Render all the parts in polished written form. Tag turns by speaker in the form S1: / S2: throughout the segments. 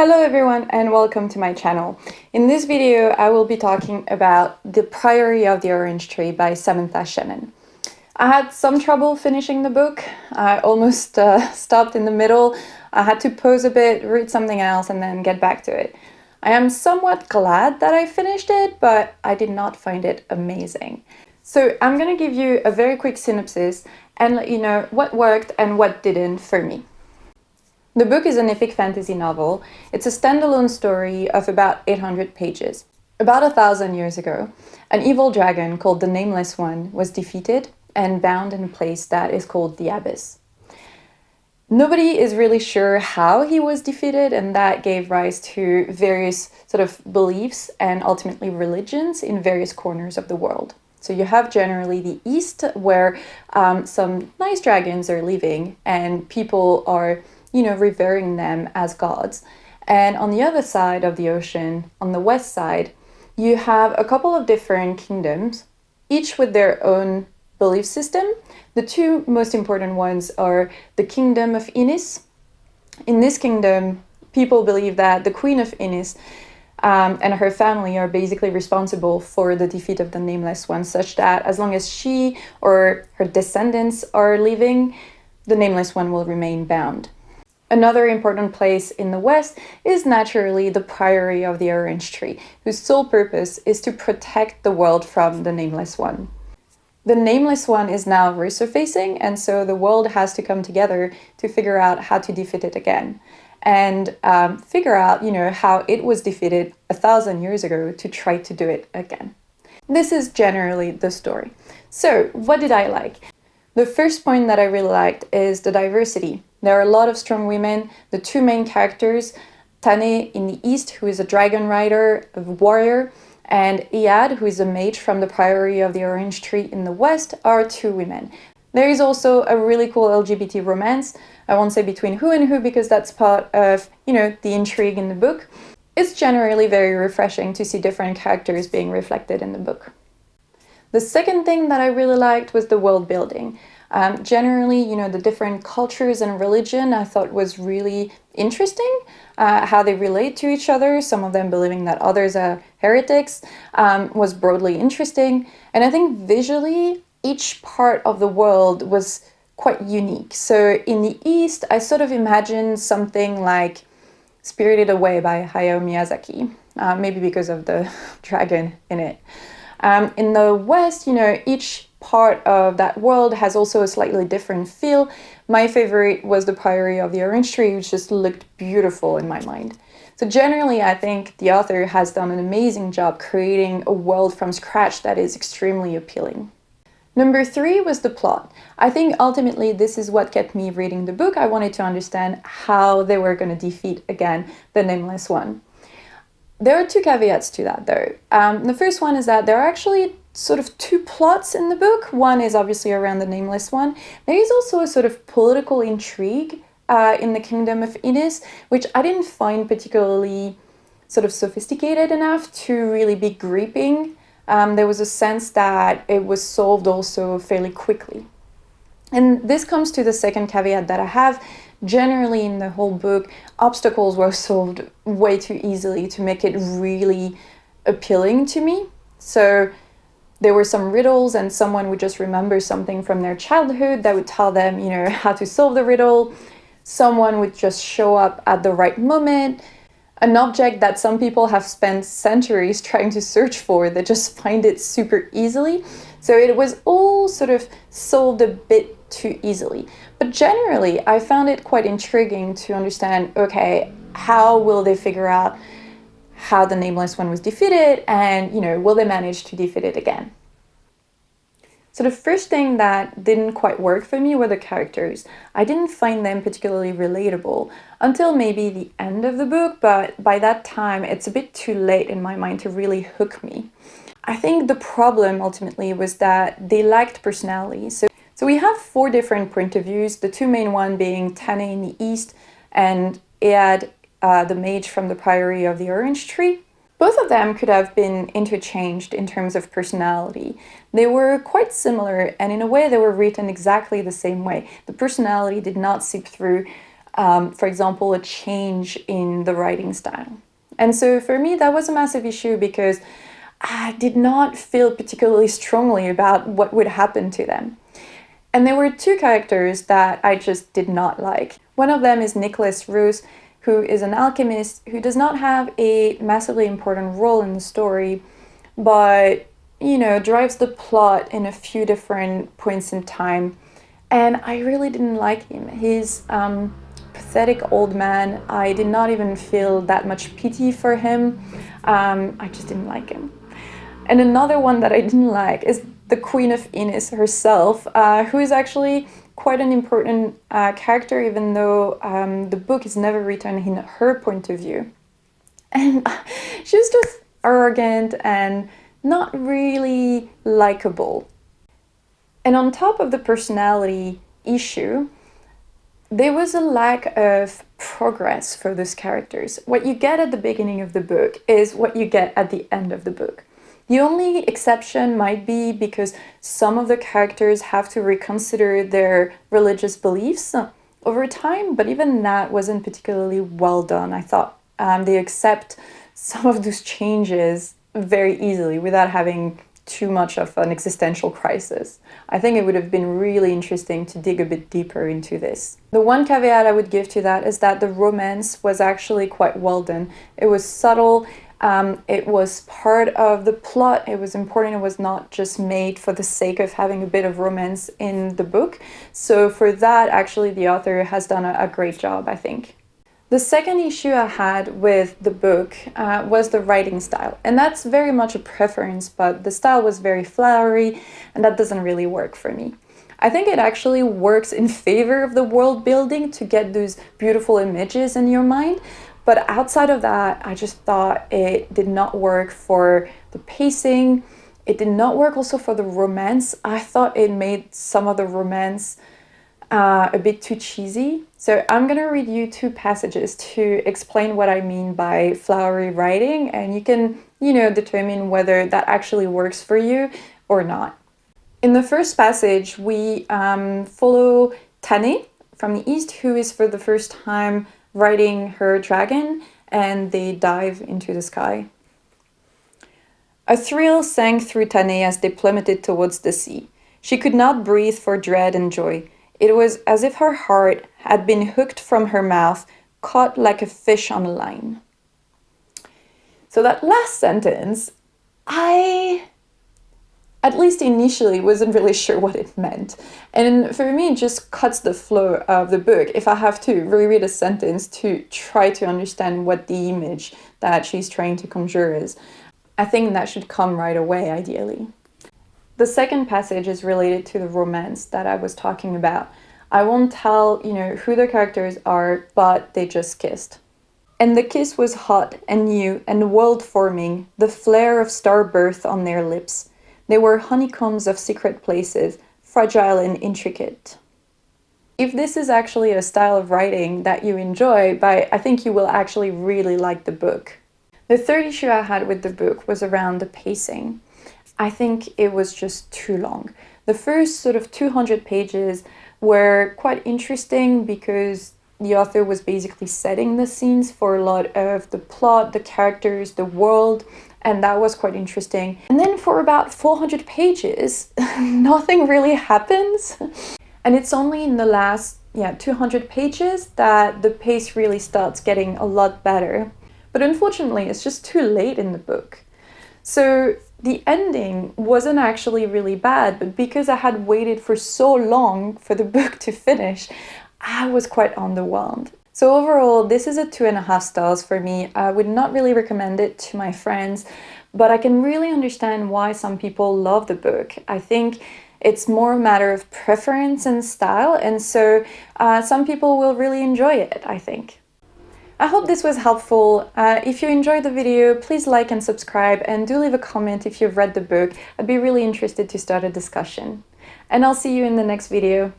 S1: Hello everyone and welcome to my channel. In this video I will be talking about The Priory of the Orange Tree by Samantha Shannon. I had some trouble finishing the book. I almost stopped in the middle. I had to pause a bit, read something else and then get back to it. I am somewhat glad that I finished it, but I did not find it amazing. So I'm going to give you a very quick synopsis and let you know what worked and what didn't for me. The book is an epic fantasy novel. It's a standalone story of about 800 pages. About 1,000 years ago, an evil dragon called the Nameless One was defeated and bound in a place that is called the Abyss. Nobody is really sure how he was defeated, and that gave rise to various sort of beliefs and ultimately religions in various corners of the world. So you have generally the East, where some nice dragons are living and people are revering them as gods. And on the other side of the ocean, on the west side, you have a couple of different kingdoms, each with their own belief system. The two most important ones are the kingdom of Inis. In this kingdom, people believe that the Queen of Inis and her family are basically responsible for the defeat of the Nameless One, such that as long as she or her descendants are living, the Nameless One will remain bound. Another important place in the West is naturally the Priory of the Orange Tree, whose sole purpose is to protect the world from the Nameless One. The Nameless One is now resurfacing, and so the world has to come together to figure out how to defeat it again. And figure out, how it was defeated 1,000 years ago to try to do it again. This is generally the story. So, what did I like? The first point that I really liked is the diversity. There are a lot of strong women. The two main characters, Tane in the east, who is a dragon rider, a warrior, and Iad, who is a mage from the Priory of the Orange Tree in the west, are two women. There is also a really cool LGBT romance. I won't say between who and who because that's part of, the intrigue in the book. It's generally very refreshing to see different characters being reflected in the book. The second thing that I really liked was the world building. Generally, the different cultures and religion I thought was really interesting, how they relate to each other, some of them believing that others are heretics, was broadly interesting. And I think visually, each part of the world was quite unique. So in the East, I sort of imagined something like Spirited Away by Hayao Miyazaki, maybe because of the dragon in it. In the West, each part of that world has also a slightly different feel. My favorite was the Priory of the Orange Tree, which just looked beautiful in my mind. So generally, I think the author has done an amazing job creating a world from scratch that is extremely appealing. Number 3 was the plot. I think ultimately this is what kept me reading the book. I wanted to understand how they were going to defeat again the Nameless One. There are two caveats to that though. The first one is that there are actually sort of two plots in the book. One is obviously around the Nameless One. There is also a sort of political intrigue in the Kingdom of Inis, which I didn't find particularly sort of sophisticated enough to really be gripping. There was a sense that it was solved also fairly quickly. And this comes to the second caveat that I have. Generally in the whole book, obstacles were solved way too easily to make it really appealing to me. So there were some riddles and someone would just remember something from their childhood that would tell them, how to solve the riddle. Someone would just show up at the right moment. An object that some people have spent centuries trying to search for, they just find it super easily. So it was all sort of solved a bit too easily. But generally, I found it quite intriguing to understand, okay, how will they figure out how the Nameless One was defeated and, will they manage to defeat it again? So the first thing that didn't quite work for me were the characters. I didn't find them particularly relatable until maybe the end of the book, but by that time it's a bit too late in my mind to really hook me. I think the problem ultimately was that they lacked personality. So we have 4 different point of views, the two main one being Tane in the east and Ead, the mage from the Priory of the Orange Tree. Both of them could have been interchanged in terms of personality. They were quite similar, and in a way they were written exactly the same way. The personality did not seep through For example, a change in the writing style. And so for me, that was a massive issue because I did not feel particularly strongly about what would happen to them. And there were two characters that I just did not like. One of them is Nicholas Rose, who is an alchemist who does not have a massively important role in the story, but, you know, drives the plot in a few different points in time. And I really didn't like him. He's pathetic old man. I did not even feel that much pity for him. I just didn't like him. And another one that I didn't like is the Queen of Innis herself, who is actually quite an important character, even though the book is never written in her point of view. And she was just arrogant and not really likable. And on top of the personality issue, there was a lack of progress for those characters. What you get at the beginning of the book is what you get at the end of the book. The only exception might be because some of the characters have to reconsider their religious beliefs over time, but even that wasn't particularly well done. I thought they accept some of those changes very easily without having too much of an existential crisis. I think it would have been really interesting to dig a bit deeper into this. The one caveat I would give to that is that the romance was actually quite well done. It was subtle. It was part of the plot. It was important. It was not just made for the sake of having a bit of romance in the book. So for that, actually, the author has done a great job, I think. The second issue I had with the book was the writing style. And that's very much a preference, but the style was very flowery, and that doesn't really work for me. I think it actually works in favor of the world building to get those beautiful images in your mind. But outside of that, I just thought it did not work for the pacing. It did not work also for the romance. I thought it made some of the romance a bit too cheesy. So I'm going to read you two passages to explain what I mean by flowery writing, and you can, determine whether that actually works for you or not. In the first passage, we follow Tane from the east, who is for the first time riding her dragon, and they dive into the sky. A thrill sang through Tane as they plummeted towards the sea. She could not breathe for dread and joy. It was as if her heart had been hooked from her mouth, caught like a fish on a line. So that last sentence, I, at least initially, wasn't really sure what it meant. And for me, it just cuts the flow of the book if I have to reread a sentence to try to understand what the image that she's trying to conjure is. I think that should come right away, ideally. The second passage is related to the romance that I was talking about. I won't tell, who the characters are, but they just kissed. And the kiss was hot and new and world-forming, the flare of star birth on their lips. They were honeycombs of secret places, fragile and intricate. If this is actually a style of writing that you enjoy, I think you will actually really like the book. The third issue I had with the book was around the pacing. I think it was just too long. The first sort of 200 pages were quite interesting because the author was basically setting the scenes for a lot of the plot, the characters, the world, and that was quite interesting. And then for about 400 pages, nothing really happens. And it's only in the last 200 pages that the pace really starts getting a lot better. But unfortunately, it's just too late in the book. So the ending wasn't actually really bad, but because I had waited for so long for the book to finish, I was quite underwhelmed. So overall, this is a 2.5 stars for me. I would not really recommend it to my friends, but I can really understand why some people love the book. I think it's more a matter of preference and style, and so some people will really enjoy it, I think. I hope this was helpful. If you enjoyed the video, please like and subscribe, and do leave a comment if you've read the book. I'd be really interested to start a discussion. And I'll see you in the next video.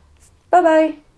S1: Bye bye!